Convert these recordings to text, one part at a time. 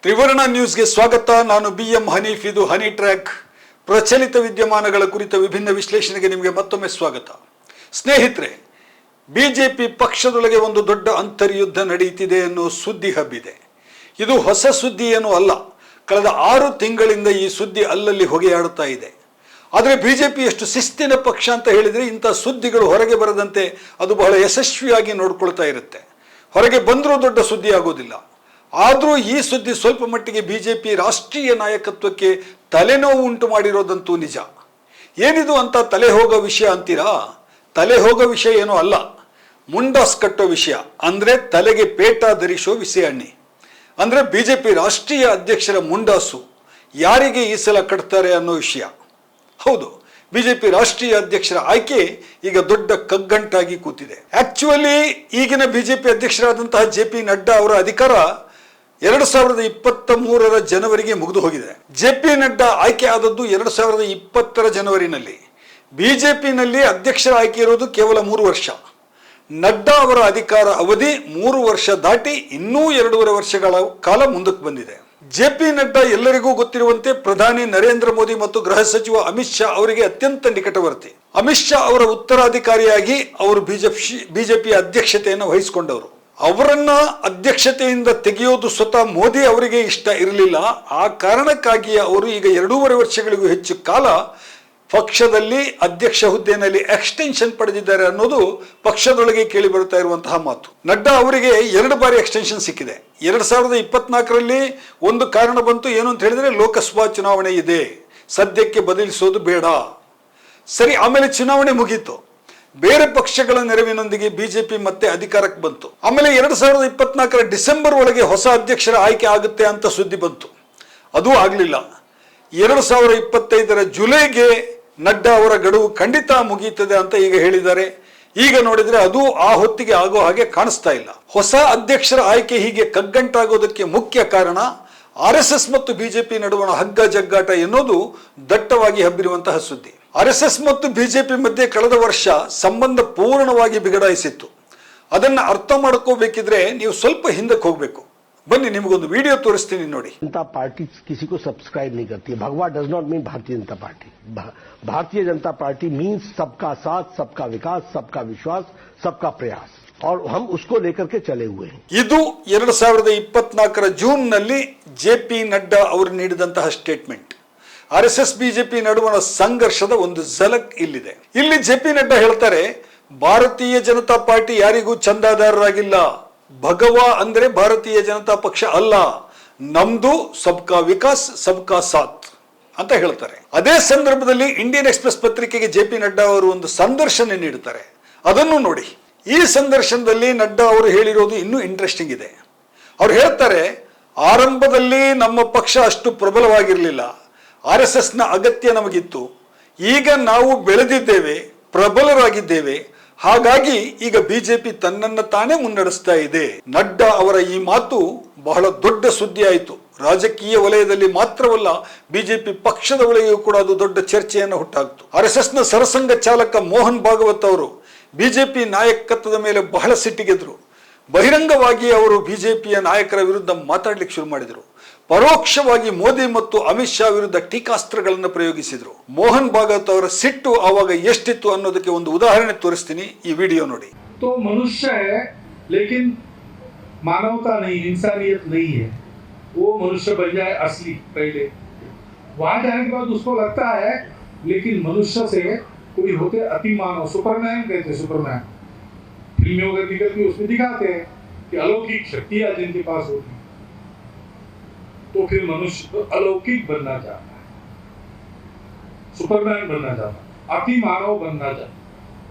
ತ್ರಿವರ್ಣ ನ್ಯೂಸ್ಗೆ ಸ್ವಾಗತ. ನಾನು BM ಹನೀಫ್. ಇದು ಹನಿ ಟ್ರ್ಯಾಕ್. ಪ್ರಚಲಿತ ವಿದ್ಯಮಾನಗಳ ಕುರಿತ ವಿಭಿನ್ನ ವಿಶ್ಲೇಷಣೆಗೆ ನಿಮಗೆ ಮತ್ತೊಮ್ಮೆ ಸ್ವಾಗತ. ಸ್ನೇಹಿತರೆ, ಬಿಜೆಪಿ ಪಕ್ಷದೊಳಗೆ ಒಂದು ದೊಡ್ಡ ಅಂತರ್ಯುದ್ಧ ನಡೆಯುತ್ತಿದೆ ಅನ್ನೋ ಸುದ್ದಿ ಹಬ್ಬಿದೆ. ಇದು ಹೊಸ ಸುದ್ದಿ ಏನೂ ಅಲ್ಲ. ಕಳೆದ 6 ತಿಂಗಳಿಂದ ಈ ಸುದ್ದಿ ಅಲ್ಲಲ್ಲಿ ಹೊಗೆಯಾಡುತ್ತಾ ಇದೆ. ಆದರೆ ಬಿಜೆಪಿ ಎಷ್ಟು ಶಿಸ್ತಿನ ಪಕ್ಷ ಅಂತ ಹೇಳಿದರೆ ಇಂಥ ಸುದ್ದಿಗಳು ಹೊರಗೆ ಬರದಂತೆ ಅದು ಬಹಳ ಯಶಸ್ವಿಯಾಗಿ ನೋಡ್ಕೊಳ್ತಾ ಇರುತ್ತೆ. ಹೊರಗೆ ಬಂದರೂ ದೊಡ್ಡ ಸುದ್ದಿ ಆಗೋದಿಲ್ಲ. ಆದರೂ ಈ ಸುದ್ದಿ ಸ್ವಲ್ಪ ಮಟ್ಟಿಗೆ ಬಿಜೆಪಿ ರಾಷ್ಟ್ರೀಯ ನಾಯಕತ್ವಕ್ಕೆ ತಲೆನೋವು ಉಂಟು ಮಾಡಿರೋದಂತೂ ನಿಜ. ಏನಿದು ಅಂತ ತಲೆ ಹೋಗೋ ವಿಷಯ ಅಂತೀರಾ? ತಲೆ ಹೋಗೋ ವಿಷಯ ಏನೂ ಅಲ್ಲ, ಮುಂಡಾಸ್ ಕಟ್ಟೋ ವಿಷಯ. ಅಂದರೆ ತಲೆಗೆ ಪೇಟ ಧರಿಸೋ ವಿಷಯಣ್ಣಿ. ಅಂದರೆ ಬಿಜೆಪಿ ರಾಷ್ಟ್ರೀಯ ಅಧ್ಯಕ್ಷರ ಮುಂಡಾಸು ಯಾರಿಗೆ ಈ ಸಲ ಕಟ್ತಾರೆ ಅನ್ನೋ ವಿಷಯ. ಹೌದು, ಬಿಜೆಪಿ ರಾಷ್ಟ್ರೀಯ ಅಧ್ಯಕ್ಷರ ಆಯ್ಕೆ ಈಗ ದೊಡ್ಡ ಕಗ್ಗಂಟಾಗಿ ಕೂತಿದೆ. ಆಕ್ಚುಲಿ ಈಗಿನ ಬಿಜೆಪಿ ಅಧ್ಯಕ್ಷರಾದಂತಹ JP ನಡ್ಡಾ ಅವರ ಅಧಿಕಾರ 2023 ಜನವರಿಗೆ ಮುಗಿದು ಹೋಗಿದೆ. JP ನಡ್ಡಾ ಆಯ್ಕೆ ಆದದ್ದು 2020 ಜನವರಿನಲ್ಲಿ. ಬಿಜೆಪಿನಲ್ಲಿ ಅಧ್ಯಕ್ಷರ ಆಯ್ಕೆ ಇರೋದು ಕೇವಲ 3 ವರ್ಷ. ನಡ್ಡಾ ಅವರ ಅಧಿಕಾರ ಅವಧಿ 3 ವರ್ಷ ದಾಟಿ ಇನ್ನೂ 2.5 ವರ್ಷಗಳ ಕಾಲ ಮುಂದಕ್ಕೆ ಬಂದಿದೆ. JP ನಡ್ಡಾ ಎಲ್ಲರಿಗೂ ಗೊತ್ತಿರುವಂತೆ ಪ್ರಧಾನಿ ನರೇಂದ್ರ ಮೋದಿ ಮತ್ತು ಗೃಹ ಸಚಿವ ಅಮಿತ್ ಶಾ ಅವರಿಗೆ ಅತ್ಯಂತ ನಿಕಟವರ್ತಿ. ಅಮಿತ್ ಶಾ ಅವರ ಉತ್ತರಾಧಿಕಾರಿಯಾಗಿ ಅವರು ಬಿಜೆಪಿ ಅಧ್ಯಕ್ಷತೆಯನ್ನು ವಹಿಸಿಕೊಂಡವರು. ಅವರನ್ನ ಅಧ್ಯಕ್ಷತೆಯಿಂದ ತೆಗೆಯೋದು ಸ್ವತಃ ಮೋದಿ ಅವರಿಗೆ ಇಷ್ಟ ಇರಲಿಲ್ಲ. ಆ ಕಾರಣಕ್ಕಾಗಿ ಅವರು ಈಗ 2.5 ವರ್ಷಗಳಿಗೂ ಹೆಚ್ಚು ಕಾಲ ಪಕ್ಷದಲ್ಲಿ ಅಧ್ಯಕ್ಷ ಹುದ್ದೆಯಲ್ಲಿ ಎಕ್ಸ್ಟೆನ್ಷನ್ ಪಡೆದಿದ್ದಾರೆ ಅನ್ನೋದು ಪಕ್ಷದೊಳಗೆ ಕೇಳಿ ಬರುತ್ತಾ ಇರುವಂತಹ ಮಾತು. ನಡ್ಡಾ ಅವರಿಗೆ 2 ಬಾರಿ ಎಕ್ಸ್ಟೆನ್ಷನ್ ಸಿಕ್ಕಿದೆ. 2024ರಲ್ಲಿ ಒಂದು ಕಾರಣ ಬಂತು. ಏನು ಅಂತ ಹೇಳಿದ್ರೆ ಲೋಕಸಭಾ ಚುನಾವಣೆ ಇದೆ, ಸದ್ಯಕ್ಕೆ ಬದಲಿಸೋದು ಬೇಡ. ಸರಿ, ಆಮೇಲೆ ಚುನಾವಣೆ ಮುಗೀತು. ಬೇರೆ ಪಕ್ಷಗಳ ನೆರವಿನೊಂದಿಗೆ ಬಿಜೆಪಿ ಮತ್ತೆ ಅಧಿಕಾರಕ್ಕೆ ಬಂತು. ಆಮೇಲೆ 2024 ಡಿಸೆಂಬರ್ ಒಳಗೆ ಹೊಸ ಅಧ್ಯಕ್ಷರ ಆಯ್ಕೆ ಆಗುತ್ತೆ ಅಂತ ಸುದ್ದಿ ಬಂತು. ಅದೂ ಆಗಲಿಲ್ಲ. 2025 ಜುಲೈಗೆ ನಡ್ಡಾ ಅವರ ಗಡುವು ಖಂಡಿತ ಮುಗಿಯುತ್ತದೆ ಅಂತ ಈಗ ಹೇಳಿದ್ದಾರೆ. ಈಗ ನೋಡಿದ್ರೆ ಅದು ಆ ಹೊತ್ತಿಗೆ ಆಗೋ ಹಾಗೆ ಕಾಣಿಸ್ತಾ ಇಲ್ಲ. ಹೊಸ ಅಧ್ಯಕ್ಷರ ಆಯ್ಕೆ ಹೀಗೆ ಕಗ್ಗಂಟಾಗೋದಕ್ಕೆ ಮುಖ್ಯ ಕಾರಣ RSS ಮತ್ತು ಬಿಜೆಪಿ ನಡುವಣ ಹಗ್ಗ ಜಗ್ಗಾಟ ಎನ್ನುವುದು ದಟ್ಟವಾಗಿ ಹಬ್ಬಿರುವಂತಹ ಸುದ್ದಿ. RSS ಮತ್ತು ಬಿಜೆಪಿ ಮಧ್ಯೆ ಕಳೆದ ವರ್ಷ ಸಂಬಂಧ ಪೂರ್ಣವಾಗಿ ಬಿಗಡಾಯಿಸಿತ್ತು. ಅದನ್ನ ಅರ್ಥ ಮಾಡ್ಕೋಬೇಕಿದ್ರೆ ನೀವು ಸ್ವಲ್ಪ ಹಿಂದಕ್ಕೆ ಹೋಗ್ಬೇಕು. ಬನ್ನಿ, ನಿಮಗೊಂದು ವಿಡಿಯೋ ತೋರಿಸ್ತೀನಿ ನೋಡಿ. जनता पार्टी किसी को सब्सक्राइब नहीं करती है. भगवा does not mean Bharatiya Janata party. Bharatiya Janata party means सबका साथ, सबका विकास, सबका विश्वास, सबका प्रयास, और हम उसको लेकर के चले हुए हैं. ಇದು 2024 ಜೂನ್ ನಲ್ಲಿ JP ನಡ್ಡಾ ಅವರು ನೀಡಿದಂತಹ ಸ್ಟೇಟ್ಮೆಂಟ್. RSS ಬಿಜೆಪಿ ನಡುವಣ ಸಂಘರ್ಷದ ಒಂದು ಝಲಕ್ ಇಲ್ಲಿದೆ. ಇಲ್ಲಿ JP ನಡ್ಡಾ ಹೇಳ್ತಾರೆ, ಭಾರತೀಯ ಜನತಾ ಪಾರ್ಟಿ ಯಾರಿಗೂ ಚಂದಾದಾರರಾಗಿಲ್ಲ. ಭಗವಾ ಅಂದ್ರೆ ಭಾರತೀಯ ಜನತಾ ಪಕ್ಷ ಅಲ್ಲ, ನಮ್ದು ಸಬ್ಕಾ ವಿಕಾಸ್ ಸಬ್ಕಾ ಸಾಥ್ ಅಂತ ಹೇಳ್ತಾರೆ. ಅದೇ ಸಂದರ್ಭದಲ್ಲಿ ಇಂಡಿಯನ್ ಎಕ್ಸ್‌ಪ್ರೆಸ್ ಪತ್ರಿಕೆಗೆ JP ನಡ್ಡಾ ಅವರು ಒಂದು ಸಂದರ್ಶನ ನೀಡುತ್ತಾರೆ. ಅದನ್ನು ನೋಡಿ. ಈ ಸಂದರ್ಶನದಲ್ಲಿ ನಡ್ಡಾ ಅವರು ಹೇಳಿರೋದು ಇನ್ನೂ ಇಂಟ್ರೆಸ್ಟಿಂಗ್ ಇದೆ. ಅವ್ರು ಹೇಳ್ತಾರೆ, ಆರಂಭದಲ್ಲಿ ನಮ್ಮ ಪಕ್ಷ ಅಷ್ಟು ಪ್ರಬಲವಾಗಿರಲಿಲ್ಲ. RSSನ ಅಗತ್ಯ ನಮಗಿತ್ತು. ಈಗ ನಾವು ಬೆಳೆದಿದ್ದೇವೆ, ಪ್ರಬಲರಾಗಿದ್ದೇವೆ. ಹಾಗಾಗಿ ಈಗ ಬಿಜೆಪಿ ತನ್ನನ್ನು ತಾನೇ ಮುನ್ನಡೆಸ್ತಾ ಇದೆ. ನಡ್ಡಾ ಅವರ ಈ ಮಾತು ಬಹಳ ದೊಡ್ಡ ಸುದ್ದಿ ಆಯಿತು. ರಾಜಕೀಯ ವಲಯದಲ್ಲಿ ಮಾತ್ರವಲ್ಲ, ಬಿಜೆಪಿ ಪಕ್ಷದ ಒಳಗೆಯೂ ಕೂಡ ಅದು ದೊಡ್ಡ ಚರ್ಚೆಯನ್ನು ಹುಟ್ಟಾಕ್ತು. RSSನ ಸರಸಂಘ ಚಾಲಕ ಮೋಹನ್ ಭಾಗವತ್ ಅವರು ಬಿಜೆಪಿ ನಾಯಕತ್ವದ ಮೇಲೆ ಬಹಳ ಸಿಟ್ಟಿಗೆದ್ರು. ಬಹಿರಂಗವಾಗಿ ಅವರು ಬಿಜೆಪಿಯ ನಾಯಕರ ವಿರುದ್ಧ ಮಾತಾಡ್ಲಿಕ್ಕೆ ಶುರು ಮಾಡಿದರು. ಪರೋಕ್ಷವಾಗಿ ಮೋದಿ ಮತ್ತು ಅಮಿತ್ ಶಾ ವಿರುದ್ಧ ಟೀಕಾಸ್ತ್ರಗಳನ್ನು ಪ್ರಯೋಗಿಸಿದರು. ಮೋಹನ್ ಭಾಗವತ್ ಅವರ ಸಿಟ್ಟು ಆವಾಗ ಎಷ್ಟಿತ್ತು ಅನ್ನೋದಕ್ಕೆ ಒಂದು ಉದಾಹರಣೆ ತೋರಿಸ್ತೀನಿ, ಈ ವಿಡಿಯೋ ನೋಡಿ. तो मनुष्य है लेकिन मानवता नहीं, इंसानियत नहीं है. वो मनुष्य बन जाए असली पहले, वहां जाने के बाद उसको लगता है लेकिन मनुष्य से कोई होते अति मानव, सुपरमैन कहते हैं. सुपरमैन फिल्मों के निकल के उसमें दिखाते हैं कि अलौकिक शक्तियां जिनके पास होती, तो फिर मनुष्य अलौकिक बनना चाहता है, सुपरमैन बनना चाहता है, अति मानव बनना चाहता है.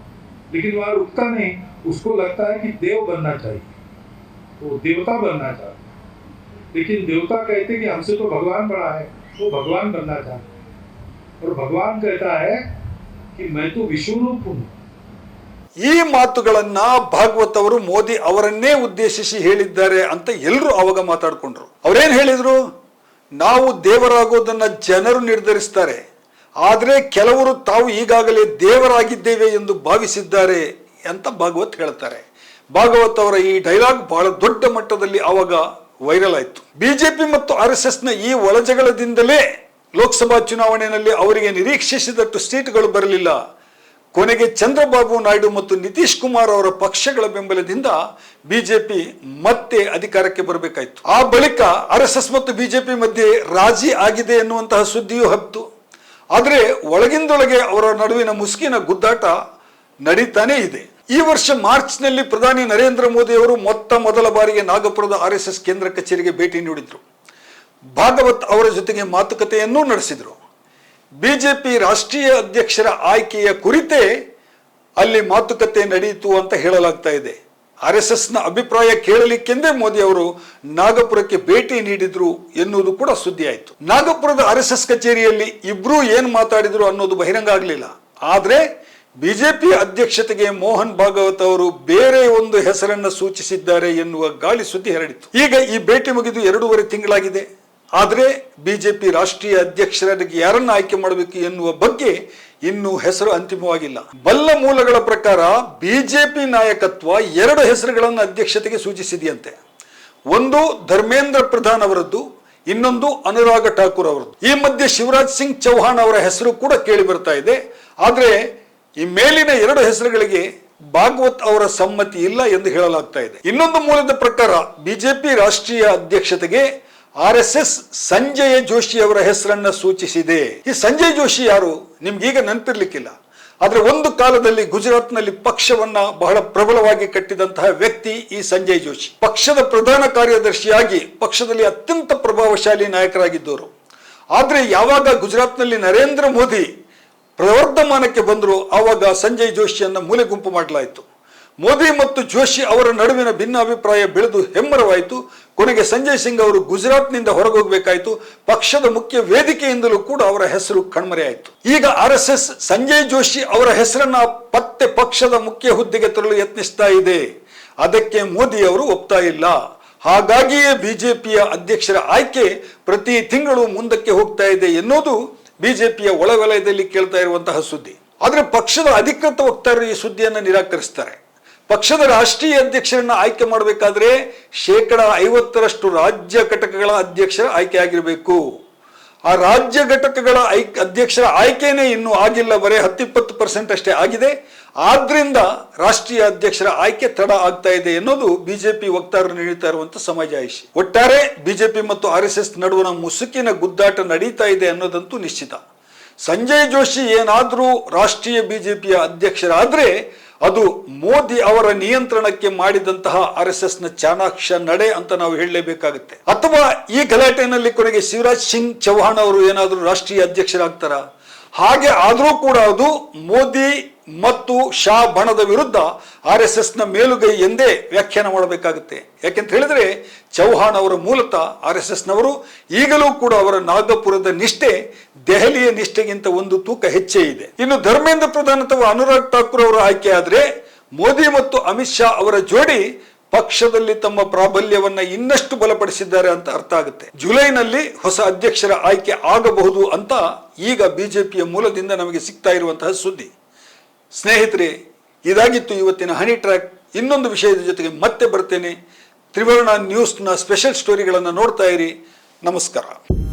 लेकिन वह रुकता नहीं, उसको लगता है कि देव बनना चाहिए, तो देवता बनना चाहता है. लेकिन देवता कहते कि हमसे तो भगवान बड़ा है, वो भगवान बनना चाहता है. और भगवान कहता है कि मैं तो विश्व रूप हूं. ಈ ಮಾತುಗಳನ್ನ ಭಾಗವತ್ ಅವರು ಮೋದಿ ಅವರನ್ನೇ ಉದ್ದೇಶಿಸಿ ಹೇಳಿದ್ದಾರೆ ಅಂತ ಎಲ್ಲರೂ ಅವಾಗ ಮಾತಾಡ್ಕೊಂಡ್ರು. ಅವ್ರೇನ್ ಹೇಳಿದ್ರು? ನಾವು ದೇವರಾಗೋದನ್ನ ಜನರು ನಿರ್ಧರಿಸ್ತಾರೆ, ಆದರೆ ಕೆಲವರು ತಾವು ಈಗಾಗಲೇ ದೇವರಾಗಿದ್ದೇವೆ ಎಂದು ಭಾವಿಸಿದ್ದಾರೆ ಅಂತ ಭಾಗವತ್ ಹೇಳ್ತಾರೆ. ಭಾಗವತ್ ಅವರ ಈ ಡೈಲಾಗ್ ಬಹಳ ದೊಡ್ಡ ಮಟ್ಟದಲ್ಲಿ ಆವಾಗ ವೈರಲ್ ಆಯಿತು. ಬಿಜೆಪಿ ಮತ್ತು RSSನ ಈ ಒಳಜಗಳದಿಂದಲೇ ಲೋಕಸಭಾ ಚುನಾವಣೆಯಲ್ಲಿ ಅವರಿಗೆ ನಿರೀಕ್ಷಿಸಿದಷ್ಟು ಸೀಟುಗಳು ಬರಲಿಲ್ಲ. ಕೊನೆಗೆ ಚಂದ್ರಬಾಬು ನಾಯ್ಡು ಮತ್ತು ನಿತೀಶ್ ಕುಮಾರ್ ಅವರ ಪಕ್ಷಗಳ ಬೆಂಬಲದಿಂದ ಬಿಜೆಪಿ ಮತ್ತೆ ಅಧಿಕಾರಕ್ಕೆ ಬರಬೇಕಾಯಿತು. ಆ ಬಳಿಕ RSS ಮತ್ತು ಬಿಜೆಪಿ ಮಧ್ಯೆ ರಾಜಿ ಆಗಿದೆ ಎನ್ನುವಂತಹ ಸುದ್ದಿಯೂ ಹಬ್ಬಿತು. ಆದರೆ ಒಳಗಿಂದೊಳಗೆ ಅವರ ನಡುವಿನ ಮುಸುಕಿನ ಗುದ್ದಾಟ ನಡೀತಾನೇ ಇದೆ. ಈ ವರ್ಷ ಮಾರ್ಚ್ನಲ್ಲಿ ಪ್ರಧಾನಿ ನರೇಂದ್ರ ಮೋದಿ ಅವರು ಮೊದಲ ಬಾರಿಗೆ ನಾಗಪುರದ RSS ಕೇಂದ್ರ ಕಚೇರಿಗೆ ಭೇಟಿ ನೀಡಿದ್ರು. ಭಾಗವತ್ ಅವರ ಜೊತೆಗೆ ಮಾತುಕತೆಯನ್ನೂ ನಡೆಸಿದರು. ಬಿಜೆಪಿ ರಾಷ್ಟ್ರೀಯ ಅಧ್ಯಕ್ಷರ ಆಯ್ಕೆಯ ಕುರಿತೇ ಅಲ್ಲಿ ಮಾತುಕತೆ ನಡೆಯಿತು ಅಂತ ಹೇಳಲಾಗ್ತಾ ಇದೆ. RSSನ ಅಭಿಪ್ರಾಯ ಕೇಳಲಿಕ್ಕೆಂದೇ ಮೋದಿ ಅವರು ನಾಗಪುರಕ್ಕೆ ಭೇಟಿ ನೀಡಿದ್ರು ಎನ್ನುವುದು ಕೂಡ ಸುದ್ದಿ ಆಯಿತು. ನಾಗಪುರದ RSS ಕಚೇರಿಯಲ್ಲಿ ಇಬ್ರು ಏನ್ ಮಾತಾಡಿದ್ರು ಅನ್ನೋದು ಬಹಿರಂಗ ಆಗಲಿಲ್ಲ. ಆದ್ರೆ ಬಿಜೆಪಿ ಅಧ್ಯಕ್ಷತೆಗೆ ಮೋಹನ್ ಭಾಗವತ್ ಅವರು ಬೇರೆ ಒಂದು ಹೆಸರನ್ನ ಸೂಚಿಸಿದ್ದಾರೆ ಎನ್ನುವ ಗಾಳಿ ಸುದ್ದಿ ಹರಡಿತು. ಈಗ ಈ ಭೇಟಿ ಮುಗಿದು 2.5 ತಿಂಗಳಾಗಿದೆ. ಆದರೆ ಬಿಜೆಪಿ ರಾಷ್ಟ್ರೀಯ ಅಧ್ಯಕ್ಷರಿಗೆ ಯಾರನ್ನ ಆಯ್ಕೆ ಮಾಡಬೇಕು ಎನ್ನುವ ಬಗ್ಗೆ ಇನ್ನೂ ಹೆಸರು ಅಂತಿಮವಾಗಿಲ್ಲ. ಬಲ್ಲ ಮೂಲಗಳ ಪ್ರಕಾರ ಬಿಜೆಪಿ ನಾಯಕತ್ವ 2 ಹೆಸರುಗಳನ್ನು ಅಧ್ಯಕ್ಷತೆಗೆ ಸೂಚಿಸಿದೆಯಂತೆ. ಒಂದು ಧರ್ಮೇಂದ್ರ ಪ್ರಧಾನ್ ಅವರದ್ದು, ಇನ್ನೊಂದು ಅನುರಾಗ್ ಠಾಕೂರ್ ಅವರದ್ದು. ಈ ಮಧ್ಯೆ ಶಿವರಾಜ್ ಸಿಂಗ್ ಚೌಹಾಣ್ ಅವರ ಹೆಸರು ಕೂಡ ಕೇಳಿ ಬರ್ತಾ ಇದೆ. ಆದರೆ ಈ ಮೇಲಿನ 2 ಹೆಸರುಗಳಿಗೆ ಭಾಗವತ್ ಅವರ ಸಮ್ಮತಿ ಇಲ್ಲ ಎಂದು ಹೇಳಲಾಗ್ತಾ ಇದೆ. ಇನ್ನೊಂದು ಮೂಲದ ಪ್ರಕಾರ ಬಿಜೆಪಿ ರಾಷ್ಟ್ರೀಯ ಅಧ್ಯಕ್ಷತೆಗೆ RSS ಸಂಜಯ್ ಜೋಶಿ ಅವರ ಹೆಸರನ್ನ ಸೂಚಿಸಿದೆ. ಈ ಸಂಜಯ್ ಜೋಶಿ ಯಾರು ನಿಮ್ಗೀಗ ನೆನಪಿರ್ಲಿಕ್ಕಿಲ್ಲ. ಆದ್ರೆ ಒಂದು ಕಾಲದಲ್ಲಿ ಗುಜರಾತ್ನಲ್ಲಿ ಪಕ್ಷವನ್ನ ಬಹಳ ಪ್ರಬಲವಾಗಿ ಕಟ್ಟಿದಂತಹ ವ್ಯಕ್ತಿ ಈ ಸಂಜಯ್ ಜೋಶಿ. ಪಕ್ಷದ ಪ್ರಧಾನ ಕಾರ್ಯದರ್ಶಿಯಾಗಿ ಪಕ್ಷದಲ್ಲಿ ಅತ್ಯಂತ ಪ್ರಭಾವಶಾಲಿ ನಾಯಕರಾಗಿದ್ದವರು. ಆದ್ರೆ ಯಾವಾಗ ಗುಜರಾತ್ನಲ್ಲಿ ನರೇಂದ್ರ ಮೋದಿ ಪ್ರವರ್ಧಮಾನಕ್ಕೆ ಬಂದರು ಆವಾಗ ಸಂಜಯ್ ಜೋಶಿಯನ್ನ ಮೂಲೆ ಗುಂಪು ಮಾಡಲಾಯಿತು. ಮೋದಿ ಮತ್ತು ಜೋಶಿ ಅವರ ನಡುವಿನ ಭಿನ್ನಾಭಿಪ್ರಾಯ ಬೆಳೆದು ಹೆಮ್ಮರವಾಯಿತು. ಕೊನೆಗೆ ಸಂಜಯ್ ಸಿಂಗ್ ಅವರು ಗುಜರಾತ್ನಿಂದ ಹೊರಗೋಗಬೇಕಾಯಿತು. ಪಕ್ಷದ ಮುಖ್ಯ ವೇದಿಕೆಯಿಂದಲೂ ಕೂಡ ಅವರ ಹೆಸರು ಕಣ್ಮರೆಯಾಯಿತು. ಈಗ RSS ಸಂಜಯ್ ಜೋಶಿ ಅವರ ಹೆಸರನ್ನ ಪತ್ತೆ ಪಕ್ಷದ ಮುಖ್ಯ ಹುದ್ದೆಗೆ ತರಲು ಯತ್ನಿಸ್ತಾ ಇದೆ. ಅದಕ್ಕೆ ಮೋದಿ ಅವರು ಒಪ್ತಾ ಇಲ್ಲ. ಹಾಗಾಗಿಯೇ ಬಿಜೆಪಿಯ ಅಧ್ಯಕ್ಷರ ಆಯ್ಕೆ ಪ್ರತಿ ತಿಂಗಳು ಮುಂದಕ್ಕೆ ಹೋಗ್ತಾ ಇದೆ ಎನ್ನುವುದು ಬಿಜೆಪಿಯ ಒಳವಲಯದಲ್ಲಿ ಕೇಳ್ತಾ ಇರುವಂತಹ ಸುದ್ದಿ. ಆದ್ರೆ ಪಕ್ಷದ ಅಧಿಕೃತ ವಕ್ತಾರರು ಈ ಸುದ್ದಿಯನ್ನು ನಿರಾಕರಿಸ್ತಾರೆ. ಪಕ್ಷದ ರಾಷ್ಟ್ರೀಯ ಅಧ್ಯಕ್ಷರನ್ನ ಆಯ್ಕೆ ಮಾಡಬೇಕಾದ್ರೆ 50% ರಾಜ್ಯ ಘಟಕಗಳ ಅಧ್ಯಕ್ಷರ ಆಯ್ಕೆ ಆಗಿರಬೇಕು. ಆ ರಾಜ್ಯ ಘಟಕಗಳ ಅಧ್ಯಕ್ಷರ ಆಯ್ಕೆನೇ ಇನ್ನೂ ಆಗಿಲ್ಲ, ಬರೀ 10-20% ಅಷ್ಟೇ ಆಗಿದೆ. ಆದ್ರಿಂದ ರಾಷ್ಟ್ರೀಯ ಅಧ್ಯಕ್ಷರ ಆಯ್ಕೆ ತಡ ಆಗ್ತಾ ಇದೆ ಎನ್ನುವುದು ಬಿಜೆಪಿ ವಕ್ತಾರರು ನೀಡುತ್ತಾ ಇರುವಂತಹ ಸಮಾಜಾಯಿಷಿ. ಒಟ್ಟಾರೆ ಬಿಜೆಪಿ ಮತ್ತು RSS ನಡುವಿನ ಮುಸುಕಿನ ಗುದ್ದಾಟ ನಡೀತಾ ಇದೆ ಅನ್ನೋದಂತೂ ನಿಶ್ಚಿತ. ಸಂಜಯ್ ಜೋಶಿ ಏನಾದ್ರೂ ರಾಷ್ಟ್ರೀಯ ಬಿಜೆಪಿಯ ಅಧ್ಯಕ್ಷರಾದ್ರೆ ಅದು ಮೋದಿ ಅವರ ನಿಯಂತ್ರಣಕ್ಕೆ ಮಾಡಿದಂತಹ RSSನ ಚಾಣಾಕ್ಷ ನಡೆ ಅಂತ ನಾವು ಹೇಳಲೇಬೇಕಾಗುತ್ತೆ. ಅಥವಾ ಈ ಗಲಾಟೆಯಲ್ಲಿ ಕೊನೆಗೆ ಶಿವರಾಜ್ ಸಿಂಗ್ ಚೌಹಾಣ್ ಅವರು ಏನಾದರೂ ರಾಷ್ಟ್ರೀಯ ಅಧ್ಯಕ್ಷರಾಗ್ತಾರ? ಹಾಗೆ ಆದರೂ ಕೂಡ ಅದು ಮೋದಿ ಮತ್ತು ಶಾ ಬಣದ ವಿರುದ್ಧ RSSನ ಮೇಲುಗೈ ಎಂದೇ ವ್ಯಾಖ್ಯಾನ ಮಾಡಬೇಕಾಗುತ್ತೆ. ಯಾಕೆಂತ ಹೇಳಿದ್ರೆ ಚೌಹಾಣ್ ಅವರ ಮೂಲತಃ RSSನವರು. ಈಗಲೂ ಕೂಡ ಅವರ ನಾಗಪುರದ ನಿಷ್ಠೆ ದೆಹಲಿಯ ನಿಷ್ಠೆಗಿಂತ ಒಂದು ತೂಕ ಹೆಚ್ಚೇ ಇದೆ. ಇನ್ನು ಧರ್ಮೇಂದ್ರ ಪ್ರಧಾನ್ ಅಥವಾ ಅನುರಾಗ್ ಠಾಕೂರ್ ಅವರ ಆಯ್ಕೆ ಆದ್ರೆ ಮೋದಿ ಮತ್ತು ಅಮಿತ್ ಶಾ ಅವರ ಜೋಡಿ ಪಕ್ಷದಲ್ಲಿ ತಮ್ಮ ಪ್ರಾಬಲ್ಯವನ್ನ ಇನ್ನಷ್ಟು ಬಲಪಡಿಸಿದ್ದಾರೆ ಅಂತ ಅರ್ಥ ಆಗುತ್ತೆ. ಜುಲೈನಲ್ಲಿ ಹೊಸ ಅಧ್ಯಕ್ಷರ ಆಯ್ಕೆ ಆಗಬಹುದು ಅಂತ ಈಗ ಬಿಜೆಪಿಯ ಮೂಲದಿಂದ ನಮಗೆ ಸಿಗ್ತಾ ಇರುವಂತಹ ಸುದ್ದಿ. ಸ್ನೇಹಿತರೆ, ಇದಾಗಿತ್ತು ಇವತ್ತಿನ ಹನಿ ಟ್ರ್ಯಾಕ್. ಇನ್ನೊಂದು ವಿಷಯದ ಜೊತೆಗೆ ಮತ್ತೆ ಬರ್ತೇನೆ. ತ್ರಿವರ್ಣ ನ್ಯೂಸ್ನ ಸ್ಪೆಷಲ್ ಸ್ಟೋರಿಗಳನ್ನು ನೋಡ್ತಾ ಇರಿ. ನಮಸ್ಕಾರ.